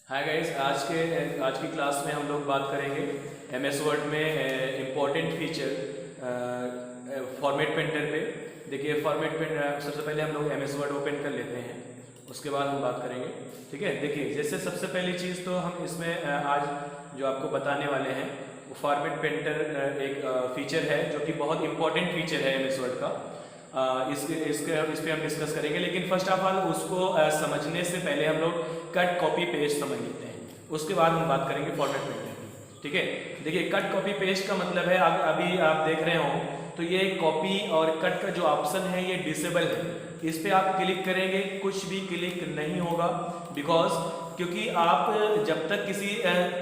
Hi guys, आज की class में हम लोग बात करेंगे एमएस वर्ड में इम्पॉर्टेंट फीचर फॉर्मेट पेंटर पे। देखिए फॉर्मेट पेंटर सबसे पहले हम लोग एमएस वर्ड ओपन कर लेते हैं, उसके बाद हम बात करेंगे। ठीक है, देखिए जैसे सबसे पहली चीज़ तो हम इसमें आज जो आपको बताने वाले हैं वो फॉर्मेट पेंटर एक फीचर है जो कि बहुत इंपॉर्टेंट फीचर है एमएस वर्ड का। इस पे हम डिस्कस करेंगे, लेकिन फर्स्ट ऑफ ऑल उसको समझने से पहले हम लोग कट कॉपी पेस्ट समझ लेते हैं, उसके बाद हम बात करेंगे फॉर्मेट पेंटर की। ठीक है, देखिए कट कॉपी पेस्ट का मतलब है अभी आप देख रहे हो तो ये कॉपी और कट का जो ऑप्शन है ये डिसेबल है। इस पे आप क्लिक करेंगे कुछ भी क्लिक नहीं होगा, क्योंकि आप जब तक किसी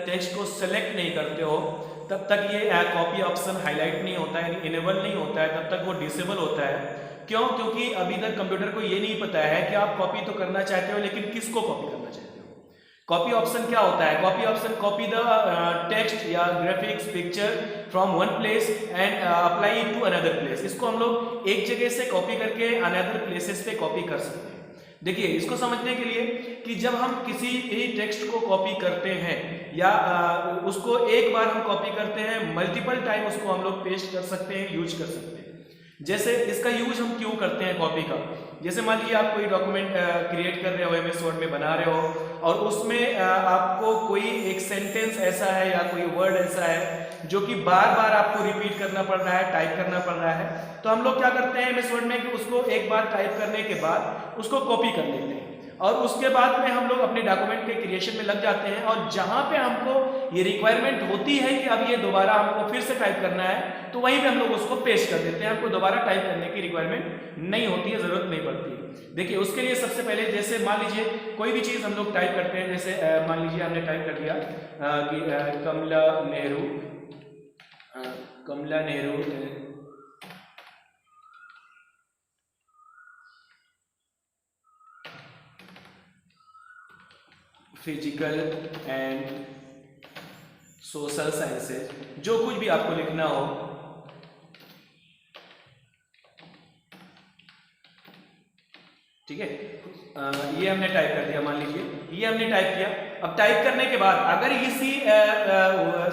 टेक्स्ट को सेलेक्ट नहीं करते हो तब तक ये कॉपी ऑप्शन हाईलाइट नहीं होता है, इनेबल नहीं होता है, तब तक वो डिसेबल होता है। क्यों? क्योंकि अभी तक कंप्यूटर को ये नहीं पता है कि आप कॉपी तो करना चाहते हो लेकिन किसको कॉपी करना चाहते हो। कॉपी ऑप्शन क्या होता है? Copy option copy the text या graphics picture from one place and apply to another place. इसको हम लोग एक जगह से कॉपी करके अनदर प्लेसेस पे कॉपी कर सकते हैं। देखिए इसको समझने के लिए कि जब हम किसी भी टेक्स्ट को कॉपी करते हैं या उसको एक बार हम कॉपी करते हैं, मल्टीपल टाइम उसको हम लोग पेस्ट कर सकते हैं, यूज कर सकते हैं। जैसे इसका यूज हम क्यों करते हैं कॉपी का? जैसे मान लीजिए आप कोई डॉक्यूमेंट क्रिएट कर रहे हो, एमएस वर्ड में बना रहे हो और उसमें आपको कोई एक सेंटेंस ऐसा है या कोई वर्ड ऐसा है जो कि बार बार आपको रिपीट करना पड़ रहा है, टाइप करना पड़ रहा है, तो हम लोग क्या करते हैं एमएस वर्ड में कि उसको एक बार टाइप करने के बाद उसको कॉपी कर लेते हैं और उसके बाद में हम लोग अपने डॉक्यूमेंट के क्रिएशन में लग जाते हैं। और जहां पे हमको ये रिक्वायरमेंट होती है कि अब ये दोबारा हमको फिर से टाइप करना है तो वहीं पे हम लोग उसको पेस्ट कर देते हैं, हमको दोबारा टाइप करने की रिक्वायरमेंट नहीं होती है, जरूरत नहीं पड़ती है। देखिए उसके लिए सबसे पहले जैसे मान लीजिए कोई भी चीज़ हम लोग टाइप करते हैं, जैसे मान लीजिए हमने टाइप कर दिया कि Kamla Nehru physical and social sciences, जो कुछ भी आपको लिखना हो। ठीक है, ये हमने टाइप कर दिया, मान लीजिए ये हमने टाइप किया। अब टाइप करने के बाद अगर इसी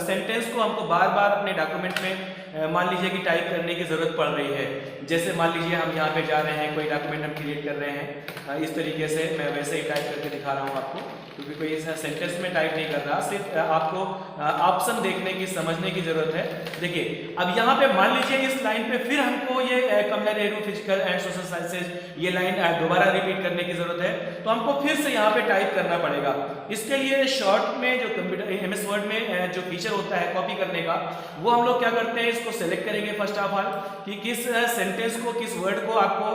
सेंटेंस को हमको बार बार अपने डॉक्यूमेंट में मान लीजिए कि टाइप करने की जरूरत पड़ रही है, जैसे मान लीजिए हम यहाँ पे जा रहे हैं, कोई डॉक्यूमेंट हम क्रिएट कर रहे हैं, इस तरीके से मैं वैसे ही टाइप करके दिखा रहा हूँ आपको, क्योंकि कोई इस सेंटेंस में टाइप नहीं कर रहा, सिर्फ आपको ऑप्शन देखने की समझने की जरूरत है। देखिए अब यहाँ पे मान लीजिए इस लाइन पे फिर हमको ये Kamla Nehru physical and social sciences ये लाइन दोबारा रिपीट करने की जरूरत है, तो हमको फिर से यहाँ पे टाइप करना पड़ेगा। इसके लिए शॉर्ट में जो कंप्यूटर एमएस वर्ड में जो फीचर होता है कॉपी करने का, वो हम लोग क्या करते हैं, इसको सेलेक्ट करेंगे फर्स्ट ऑफ ऑल कि किस सेंटेंस को, किस वर्ड को आपको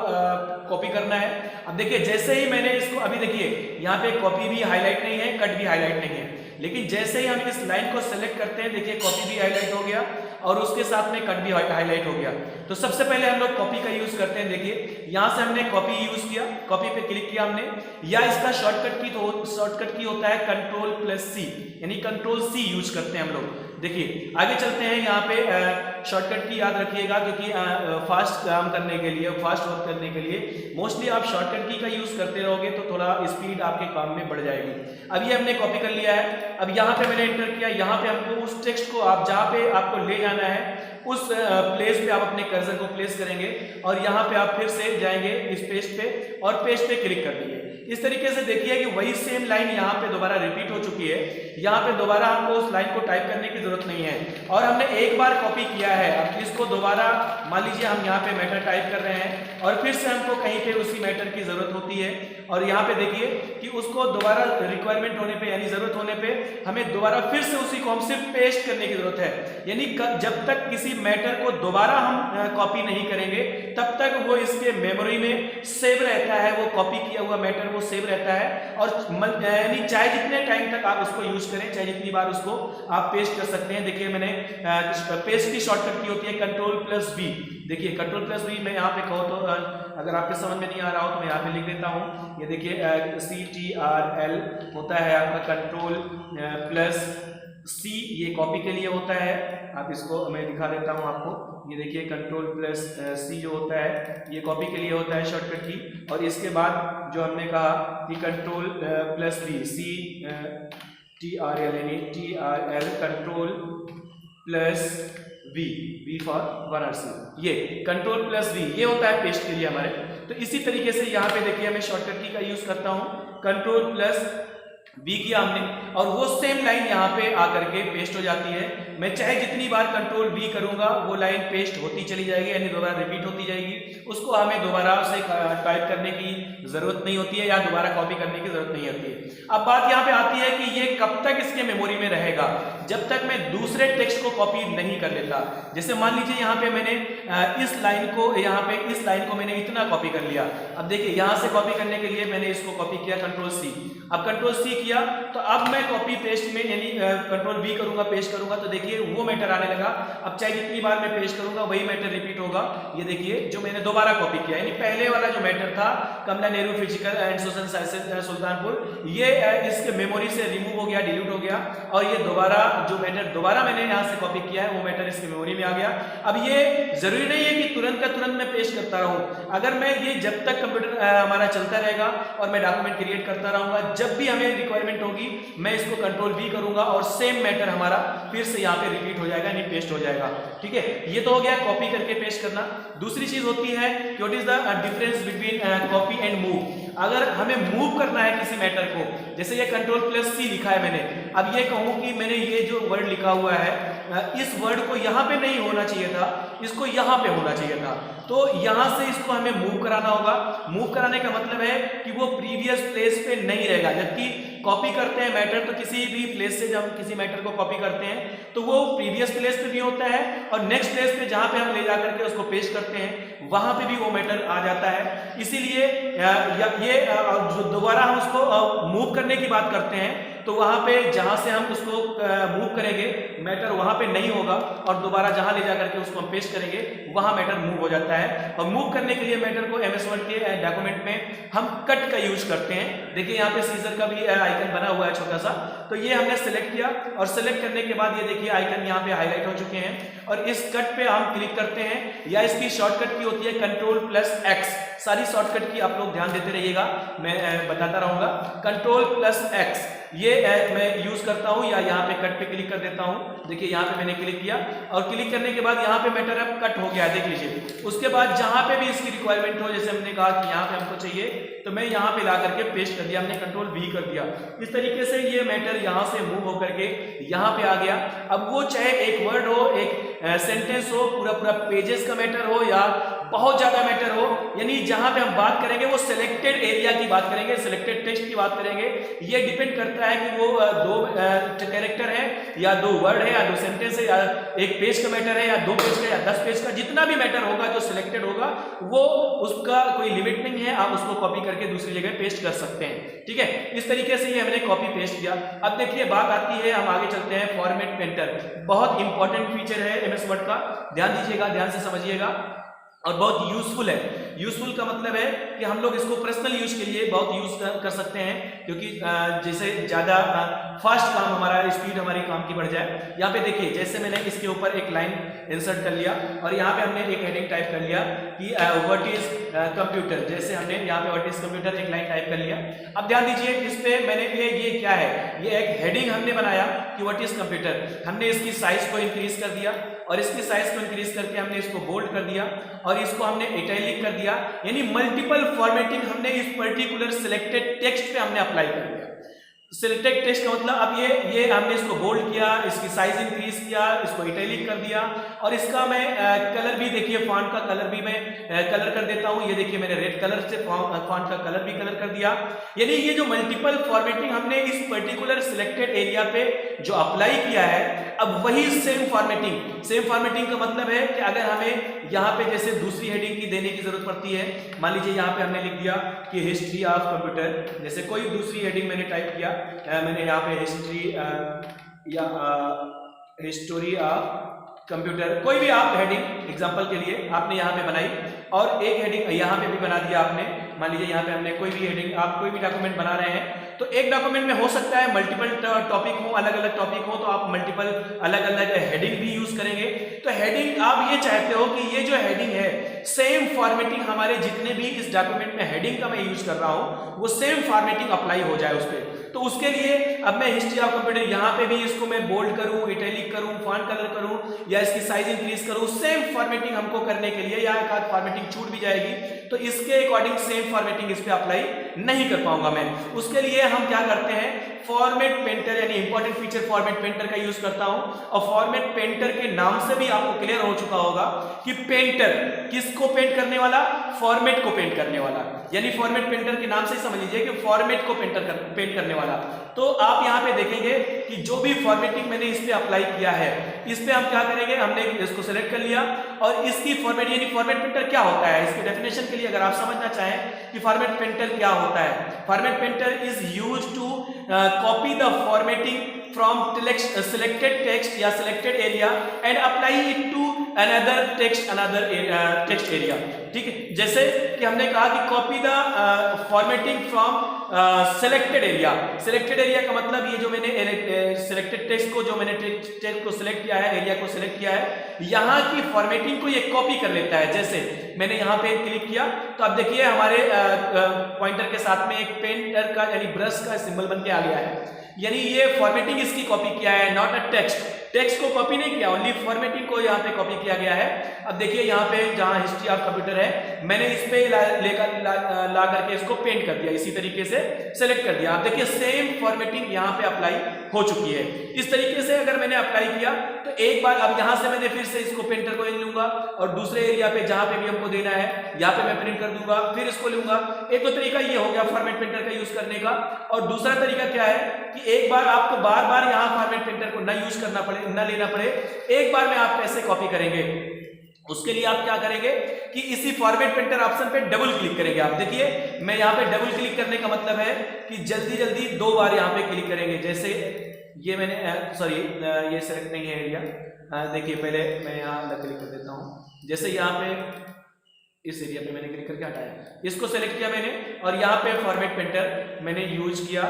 कॉपी करना है। अब देखिए जैसे ही मैंने इसको, अभी देखिए यहाँ पे कॉपी भी हाईलाइट नहीं है, कट भी हाईलाइट नहीं है, लेकिन जैसे ही हम इस लाइन को सेलेक्ट करते हैं, देखिए कॉपी भी हाईलाइट हो गया और उसके साथ में कट भी हाईलाइट हो गया। तो सबसे पहले हम लोग कॉपी का यूज करते हैं। देखिए यहां से हमने कॉपी यूज किया, कॉपी पे क्लिक किया हमने, या इसका शॉर्टकट की होता है Ctrl+C, यानी Ctrl+C यूज करते हैं हम लोग। देखिए आगे चलते हैं, यहाँ पे शॉर्टकट की याद रखिएगा, क्योंकि फास्ट काम करने के लिए, फास्ट वर्क करने के लिए मोस्टली आप शॉर्टकट की का यूज करते रहोगे तो थोड़ा स्पीड आपके काम में बढ़ जाएगी। अब ये हमने कॉपी कर लिया है, अब यहाँ पे मैंने एंटर किया, यहाँ पे हमको उस टेक्स्ट को आप जहाँ पे आपको ले जाना है उस प्लेस पे आप अपने कर्सर को प्लेस करेंगे और यहाँ पे आप फिर से जाएंगे इस पेस्ट पे और पेस्ट पे क्लिक कर दीजिए। इस तरीके से देखिए कि वही सेम लाइन यहाँ पे दोबारा रिपीट हो चुकी है, यहाँ पे दोबारा हमको उस लाइन को टाइप करने की जरूरत नहीं है और हमने एक बार कॉपी किया है। अब इसको दोबारा मान लीजिए हम यहाँ पे मैटर टाइप कर रहे हैं और फिर से हमको कहीं पे उसी मैटर की जरूरत होती है और यहाँ पे देखिए कि उसको दोबारा रिक्वायरमेंट होने पे यानी जरूरत होने पे हमें दोबारा फिर से उसी को हम सिर्फ पेस्ट करने की जरूरत है। यानी जब तक किसी मैटर को दोबारा हम कॉपी नहीं करेंगे तब तक वो इसके मेमोरी में सेव रहता है, वो कॉपी किया हुआ मैटर वो सेव रहता है और यानी चाहे जितने टाइम तक आप उसको यूज करें, चाहे जितनी बार उसको आप पेस्ट कर सकते हैं। देखिए मैंने पेस्ट की शॉर्टकट की होती है Ctrl+V। देखिए Ctrl+V मैं यहाँ पे कहूँ तो अगर आपके समझ में नहीं आ रहा हो तो मैं यहाँ पे लिख देता हूँ। ये देखिए CTRL होता है आपका सी ये कॉपी के लिए होता है, आप इसको मैं दिखा देता हूँ आपको। ये देखिए कंट्रोल प्लस सी जो होता है ये कॉपी के लिए होता है शॉर्टकट की। और इसके बाद जो हमने कहा कि control plus V, C TRL यानी TRL control plus V, V for Varanasi, ये कंट्रोल प्लस वी ये होता है पेस्ट के लिए हमारे। तो इसी तरीके से यहाँ पे देखिए मैं शॉर्टकट की का यूज करता हूँ, कंट्रोल प्लस वी किया हमने और वो सेम लाइन यहाँ पे आकर के पेस्ट हो जाती है। मैं चाहे जितनी बार कंट्रोल वी करूंगा वो लाइन पेस्ट होती चली जाएगी, यानी दोबारा रिपीट होती जाएगी। उसको हमें दोबारा से टाइप करने की जरूरत नहीं होती है या दोबारा कॉपी करने की जरूरत नहीं होती है। अब बात यहाँ पे आती है कि ये कब तक इसके मेमोरी में रहेगा, जब तक मैं दूसरे टेक्स्ट को कॉपी नहीं कर लेता। जैसे मान लीजिए यहाँ पे मैंने इस लाइन को मैंने इतना कॉपी कर लिया। अब देखिए यहाँ से कॉपी करने के लिए मैंने इसको कॉपी किया कंट्रोल सी, अब कंट्रोल सी किया तो अब मैं कॉपी पेस्ट में यानी कंट्रोल वी करूंगा, पेस्ट करूंगा तो देखिए वो मैटर आने लगा। अब चाहे जितनी बार मैं पेस्ट करूंगा वही मैटर रिपीट होगा। ये देखिए जो मैंने दोबारा कॉपी किया, यानी पहले वाला जो मैटर था Kamla Nehru physical and social sciences Sultanpur, ये इसके मेमोरी से रिमूव हो गया, डिलीट हो गया। और ये दोबारा जो मैटर दोबारा मैंने यहाँ से कॉपी किया है वो मैटर इसकी मेमोरी में आ गया। अब ये जरूरी नहीं है कि तुरंत का तुरंत मैं पेस्ट करता रहूं। अगर मैं ये जब तक कंप्यूटर हमारा चलता रहेगा और मैं डॉक्यूमेंट क्रिएट करता रहूंगा, जब भी हमें रिक्वायरमेंट होगी मैं इसको कंट्रोल वी करूंगा और सेम मैटर हमारा फिर से यहाँ पे रिपीट हो जाएगा, यानी पेस्ट हो जाएगा। ठीक है, ये तो हो गया कॉपी करके पेस्ट करना। दूसरी चीज होती है कि what is the difference between copy and move. अगर हमें मूव करना है किसी मैटर को, जैसे ये कंट्रोल प्लस सी लिखा है मैंने, अब ये कहूं कि मैंने ये जो वर्ड लिखा हुआ है इस वर्ड को यहाँ पे नहीं होना चाहिए था, इसको यहाँ पे होना चाहिए था, तो यहाँ से इसको हमें मूव कराना होगा। मूव कराने का मतलब है कि वो प्रीवियस प्लेस पे नहीं रहेगा। जबकि कॉपी करते हैं मैटर तो किसी भी प्लेस से जब किसी मैटर को कॉपी करते हैं तो वो प्रीवियस प्लेस पे भी होता है और नेक्स्ट प्लेस पे जहां पे हम ले जाकर के उसको पेस्ट करते हैं वहां पे भी वो मैटर आ जाता है। इसीलिए ये जो दोबारा हम उसको मूव करने की बात करते हैं तो वहां पे जहां से हम उसको मूव करेंगे मैटर वहां पे नहीं होगा और दोबारा जहां ले जाकर के उसको हम पेस्ट करेंगे वहां मैटर मूव हो जाता है। और मूव करने के लिए मैटर को MS वर्ड के डॉक्यूमेंट में हम कट का यूज करते हैं। देखिए यहाँ पे सीजर का भी आइकन बना हुआ है छोटा सा, तो ये हमने सेलेक्ट किया और सेलेक्ट करने के बाद ये देखिए आइकन यहाँ पे हाईलाइट हो चुके हैं और इस कट पे हम क्लिक करते हैं या इसकी शॉर्टकट की होती है कंट्रोल प्लस एक्स। सारी शॉर्टकट की आप लोग ध्यान देते रहिएगा, मैं बताता रहूंगा। कंट्रोल प्लस एक्स ये मैं यूज करता हूं या यहाँ पे कट पे क्लिक कर देता हूं। देखिए यहाँ पे मैंने क्लिक किया और क्लिक करने के बाद यहाँ पे मैटर अब कट हो गया, देख लीजिए। उसके बाद जहां पे भी इसकी रिक्वायरमेंट हो, जैसे हमने कहा कि यहाँ पे हमको चाहिए तो मैं यहाँ पे ला करके पेस्ट कर दिया, हमने कंट्रोल वी कर दिया। इस तरीके से ये मैटर यहाँ से मूव होकर के यहाँ पे आ गया। अब वो चाहे एक वर्ड हो, एक सेंटेंस हो, पूरा पेजेस का मैटर हो या बहुत ज्यादा मैटर हो, यानी जहां पे हम बात करेंगे वो सिलेक्टेड एरिया की बात करेंगे, सिलेक्टेड टेक्स्ट की बात करेंगे। ये डिपेंड करता है कि वो दो कैरेक्टर है या दो वर्ड है या दो सेंटेंस है या एक पेज का मैटर है या 2 पेज का या 10 पेज का, जितना भी मैटर होगा जो सिलेक्टेड होगा वो उसका कोई लिमिट नहीं है, आप उसको कॉपी करके दूसरी जगह पेस्ट कर सकते हैं। ठीक है, इस तरीके से ये हमने कॉपी पेस्ट किया। अब देखिए बात आती है, हम आगे चलते हैं फॉर्मेट पेंटर। बहुत इंपॉर्टेंट फीचर है MS वर्ड का, ध्यान दीजिएगा, ध्यान से समझिएगा और बहुत यूजफुल है। यूजफुल का मतलब है कि हम लोग इसको पर्सनल यूज के लिए बहुत यूज कर सकते हैं, क्योंकि जैसे ज़्यादा फास्ट काम हमारा, स्पीड हमारी काम की बढ़ जाए। यहाँ पे देखिए जैसे मैंने इसके ऊपर एक लाइन इंसर्ट कर लिया और यहाँ पे हमने एक हेडिंग टाइप कर लिया कि व्हाट इज कंप्यूटर। जैसे हमने यहाँ पे व्हाट इज कंप्यूटर एक लाइन टाइप कर लिया। अब ध्यान दीजिए इस पे मैंने ये क्या है, ये एक हेडिंग हमने बनाया कि व्हाट इज कंप्यूटर। हमने इसकी साइज को इंक्रीज कर दिया और इसकी साइज को इंक्रीज करके हमने इसको बोल्ड कर दिया और इसको हमने इटैलिक कर दिया, यानी मल्टीपल फॉर्मेटिंग हमने इस पर्टिकुलर सिलेक्टेड टेक्स्ट पे हमने अप्लाई कर दिया। सिलेक्टेड टेक्स्ट का मतलब अब ये हमने इसको बोल्ड किया, इसकी साइज इंक्रीज किया, इसको इटैलिक कर दिया और इसका मैं कलर भी देखिए, फॉन्ट का कलर भी मैं कलर कर देता हूं। ये देखिए मैंने रेड कलर से फॉन्ट का कलर भी कलर कर दिया। यानी ये जो मल्टीपल फॉर्मेटिंग हमने इस पर्टिकुलर सिलेक्टेड एरिया पे जो अप्लाई किया है, अब वही सेम फॉर्मेटिंग का मतलब है कि अगर हमें यहाँ पे जैसे दूसरी हेडिंग की देने की जरूरत पड़ती है, मान लीजिए यहाँ पे हमने लिख दिया कि हिस्ट्री ऑफ कंप्यूटर, जैसे कोई दूसरी हेडिंग मैंने टाइप किया, मैंने यहाँ पे हिस्ट्री ऑफ कंप्यूटर, कोई भी आप हेडिंग एग्जांपल के लिए आपने यहाँ पे बनाई और एक हेडिंग यहाँ पे भी बना दिया आपने। मान लीजिए यहाँ पे हमने कोई भी हेडिंग, आप कोई भी डॉक्यूमेंट बना रहे हैं तो एक डॉक्यूमेंट में हो सकता है मल्टीपल टॉपिक हो, अलग अलग टॉपिक हो, तो आप मल्टीपल अलग अलग हेडिंग भी यूज करेंगे। तो हेडिंग आप ये चाहते हो कि ये जो हेडिंग है सेम फॉर्मेटिंग हमारे जितने भी इस डॉक्यूमेंट में हेडिंग का मैं यूज कर रहा हूं वो सेम फॉर्मेटिंग अप्लाई हो जाए उस पर। तो उसके लिए अब मैं हिस्ट्री ऑफ कंप्यूटर यहाँ पे भी इसको मैं बोल्ड करूं, इटैलिक करूं, फॉन्ट कलर करूं या इसकी साइज इंक्रीज करूं, सेम फॉर्मेटिंग हमको करने के लिए, या एक आध फॉर्मेटिंग छूट भी जाएगी तो इसके अकॉर्डिंग सेम फॉर्मेटिंग इस पे अप्लाई नहीं कर पाऊंगा मैं। उसके लिए हम क्या करते हैं, फॉर्मेट पेंटर यानी इंपॉर्टेंट फीचर फॉर्मेट पेंटर का यूज करता हूं। और फॉर्मेट पेंटर के नाम से भी आपको क्लियर हो चुका होगा कि पेंटर किसको पेंट करने वाला, फॉर्मेट को पेंट करने वाला, यानी फॉर्मेट पेंटर के नाम से समझ लीजिए कि फॉर्मेट को पेंट करने वाला। तो आप यहां पे देखेंगे कि जो भी फॉर्मेटिंग मैंने इस पे अप्लाई किया है, इस पे हम क्या करेंगे, हमने इसको सेलेक्ट कर लिया और इसकी फॉर्मेट यानी फॉर्मेट पेंटर क्या होता है, इसके डेफिनेशन के लिए अगर आप समझना चाहें कि फॉर्मेट पेंटर क्या होता है, format painter is used to copy the formatting from selected text या selected area and apply it to another text area। ठीक है, जैसे कि हमने कहा कि copy the formatting from selected area. Selected area का मतलब ये जो मैंने सेलेक्टेड टेक्स्ट को, जो मैंने टेक्स्ट को सिलेक्ट किया है, एरिया को सिलेक्ट किया है, यहाँ की फॉर्मेटिंग को ये कॉपी कर लेता है। जैसे मैंने यहाँ पे क्लिक किया तो अब देखिए हमारे पॉइंटर के साथ में एक पेंटर का यानी ब्रश का सिंबल बन के आ गया है, यानी ये फॉर्मेटिंग इसकी कॉपी किया है, नॉट अ टेक्स्ट को कॉपी नहीं किया, ओनली फॉर्मेटिंग को यहाँ पे कॉपी किया गया है। अब देखिए यहाँ पे जहाँ हिस्ट्री ऑफ कंप्यूटर है मैंने इस पे ला करके इसको पेंट कर दिया, इसी तरीके से सेलेक्ट कर दिया। आप देखिए सेम फॉर्मेटिंग यहाँ पे अप्लाई हो चुकी है। इस तरीके से अगर मैंने अप्लाई किया तो एक बार अब यहाँ से मैंने फिर से इसको पेंटर को लूंगा और दूसरे एरिया पे जहाँ पे भी हमको देना है यहाँ पे मैं प्रिंट कर दूंगा, फिर इसको लूंगा। एक तो तरीका ये हो गया फॉर्मेट पेंटर का यूज करने का, और दूसरा तरीका क्या है कि एक बार आपको बार बार यहाँ फॉर्मेट पेंटर को ना यूज करना पड़े, ना लेना पड़े, एक बार में आप कैसे कॉपी करेंगे, उसके लिए आप क्या करेंगे कि इसी फॉर्मेट पेंटर ऑप्शन पे डबल क्लिक करेंगे। आप देखिए मैं यहाँ पे डबल क्लिक करने का मतलब है कि जल्दी जल्दी 2 बार यहाँ पे क्लिक करेंगे। जैसे ये मैंने सॉरी ये सेलेक्ट नहीं है एरिया, देखिए पहले मैं यहाँ क्लिक कर देता हूँ। जैसे यहाँ पे इस एरिया पे मैंने क्लिक करके हटाया, इसको सेलेक्ट किया मैंने और यहाँ पे फॉर्मेट पेंटर मैंने यूज किया,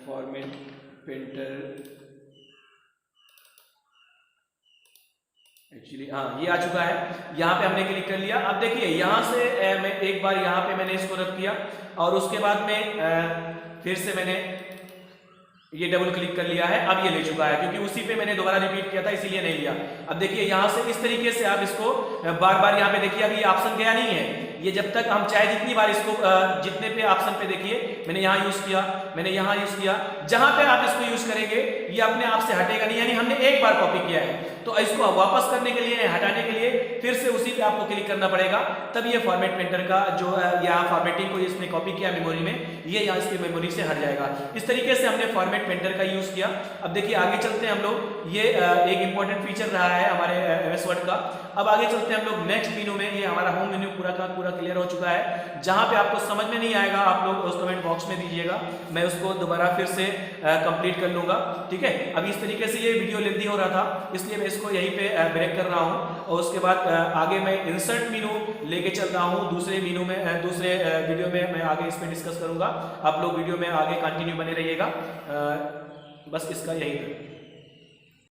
फॉर्मेट पेंटर एक्चुअली हाँ ये आ चुका है, यहाँ पे हमने क्लिक कर लिया। अब देखिए यहाँ से मैं एक बार यहाँ पे मैंने इसको रख दिया और उसके बाद में फिर से मैंने ये डबल क्लिक कर लिया है। अब ये ले चुका है क्योंकि उसी पे मैंने दोबारा रिपीट किया था इसीलिए नहीं लिया। अब देखिए यहाँ से इस तरीके से आप इसको बार बार यहाँ पे देखिए अभी ऑप्शन गया नहीं है, ये जब तक हम चाहे जितनी बार इसको जितने पे ऑप्शन पे देखिए मैंने यहाँ यूज किया, मैंने यहाँ यूज किया, जहां पे आप इसको यूज करेंगे ये अपने आप से हटेगा नहीं, यानी हमने एक बार कॉपी किया है तो इसको वापस करने के लिए हटाने के लिए फिर से उसी पे आपको क्लिक करना पड़ेगा, तब ये फॉर्मेट पेंटर का जो यहाँ फॉर्मेटिंग को इसने कॉपी किया मेमोरी में, ये यहाँ इसकी मेमोरी से हट जाएगा। इस तरीके से हमने फॉर्मेट पेंटर का यूज किया। अब देखिए आगे चलते हैं हम लोग, ये एक इंपॉर्टेंट फीचर रहा है हमारे MS वर्ड का। अब आगे चलते हैं हम लोग नेक्स्ट मेनू में। ये हमारा होम मेन्यू पूरा का पूरा क्लियर हो चुका है। जहां पे आपको समझ में नहीं आएगा आप लोग उस कमेंट बॉक्स में दीजिएगा, मैं उसको दोबारा फिर से कंप्लीट कर लूंगा, ठीक है। अब इस तरीके से ये वीडियो लेंथी हो रहा था इसलिए मैं इसको यहीं पे ब्रेक कर रहा हूं और उसके बाद आगे मैं इंसर्ट मेनू लेके चल रहा हूं दूसरे मेनू में, दूसरे वीडियो में मैं आगे इस पे डिस्कस करूंगा। आप लोग वीडियो में आगे कंटिन्यू बने रहिएगा। बस इसका यही